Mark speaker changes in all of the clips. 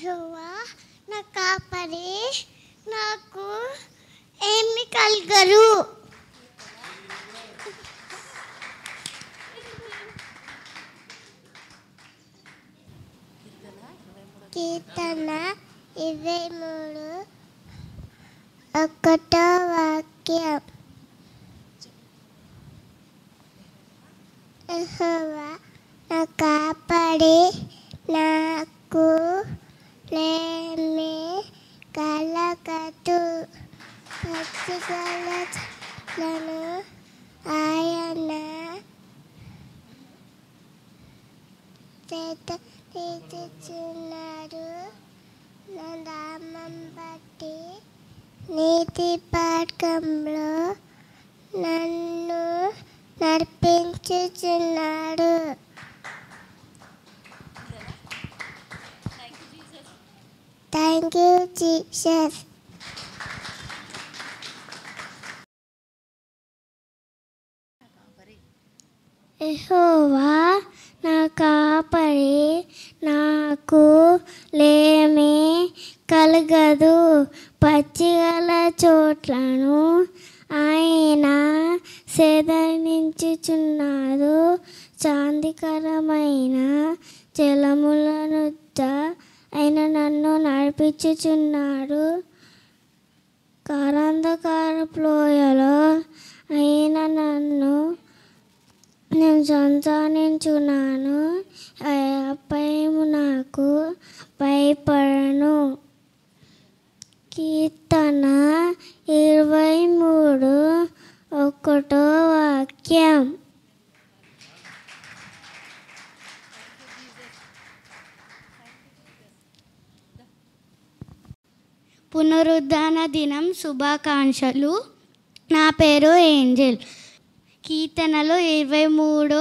Speaker 1: యెహోవా నా కాపరి, నాకు ఏమి కలగరు. కీర్తన 23:1 యెహోవా నా కాపరి, నాకు ఏమి కలగదు. పచ్చిగల చెట్లను ఆయన తీర్చుచున్నాడు. నా నామం బట్టి నీతి మార్గంలో నన్ను నడిపించుచున్నాడు. Thank you Jesus. యెహోవా నా కాపరి, నాకు లేమి కలగదు. పచ్చిగల చోట్లను ఆయన సేదరించుచున్నాడు. శాంతికరమైన జలములనుద్ద ఆయన నన్ను నడిపించుచున్నాడు. గాఢాంధకారపు లోయలో ఆయన నేను సంచరించున్నాను. భయము నాకు భయపడను. కీర్తన 23:1 పునరుద్ధాన దినం శుభాకాంక్షలు. నా పేరు ఏంజెల్. కీర్తనలు 23:1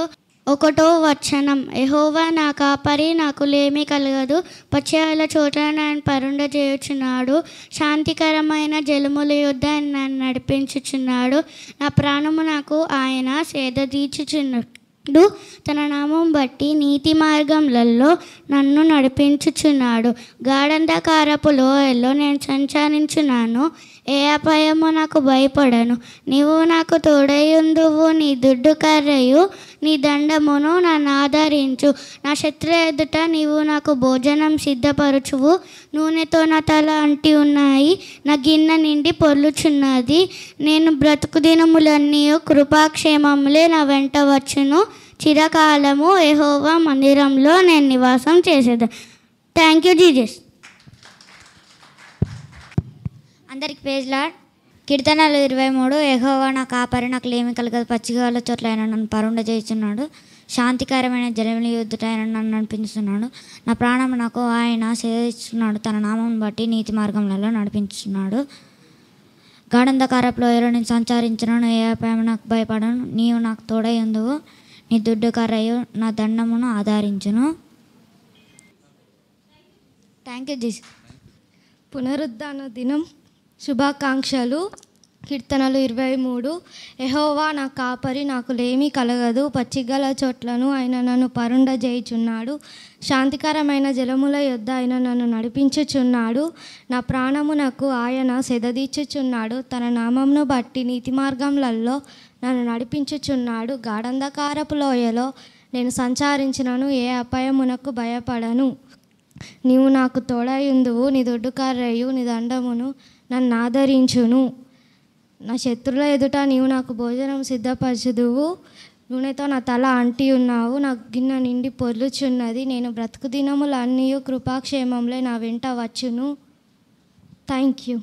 Speaker 1: యెహోవా నా కాపరి, నాకు లేమి కలగదు. పచ్చిగల చోట్ల నన్ను పరుండజేయుచున్నాడు. శాంతికరమైన జలముల యొద్ద నన్ను నడిపించుచున్నాడు. నా ప్రాణము నాకు ఆయన సేదదీర్చుచున్నాడు. తన నామం బట్టి నీతి మార్గములలో నన్ను నడిపించుచున్నాడు. గాఢాంధకారపు లోయలో నేను సంచరించున్నాను. ఏ అపాయము నాకు భయపడను. నీవు నాకు తోడయుందువు. నీ దుడ్డు కర్రయు నీ దండమును నన్ను ఆదరించు. నా శత్రు ఎదుట నీవు నాకు భోజనం సిద్ధపరచువు. నూనెతో నా తల అంటి ఉన్నాయి, నా గిన్నె నిండి పొర్లుచున్నది. నేను బ్రతుకు దినములన్నీ కృపాక్షేమములే నా వెంట వచ్చును. చిరకాలము యెహోవా మందిరంలో నేను నివాసం చేసేది. Thank you Jesus.
Speaker 2: అందరికి ప్రైజ్ లార్డ్. కీర్తనలు 23 యెహోవా నా కాపరి, నాకు లేమి కలగదు. పచ్చిగల చోట్ల ఆయన నన్ను పరుండజేయుచున్నాడు. శాంతికరమైన జలముల యొద్ద ఆయన నన్ను నడిపించుతున్నాడు. నా ప్రాణం నాకు ఆయన సేవిస్తున్నాడు. తన నామం బట్టి నీతి మార్గములలో నడిపించుతున్నాడు. గాఢాంధకారపు లోయలో నేను సంచరించున్నాను. ఏ అపాయం నాకు భయపడను. నీవు నాకు తోడయుందువు. నీ దుడ్డు కర్రయు నా దండమును ఆదరించును. Thank you Jesus.
Speaker 3: పునరుద్ధాన దినం శుభాకాంక్షలు. కీర్తనలు 23 యెహోవా నా కాపరి, నాకు లేమి కలగదు. పచ్చిగల చోట్లను ఆయన నన్ను పరుండజేయుచున్నాడు. శాంతికరమైన జలముల యొద్ద ఆయన నన్ను నడిపించుచున్నాడు. నా ప్రాణమునకు ఆయన సెదదీర్చుచున్నాడు. తన నామమును బట్టి నీతి మార్గములలో నన్ను నడిపించుచున్నాడు. గాఢాంధకారపు లోయలో నేను సంచరించినను. ఏ అపాయమునకు భయపడను. నీవు నాకు తోడయుందువు. నీ దుడ్డు కర్రయు నీ దండమును నన్ను ఆదరించును. నా శత్రుల ఎదుట నీవు నాకు భోజనం సిద్ధపరచుదువు. నూనెతో నా తల అంటి ఉన్నావు, నా గిన్నె నిండి పొర్లుచున్నది. నేను బ్రతుకు దినములన్నీ కృపాక్షేమంలో నా వెంట వచ్చును. Thank you.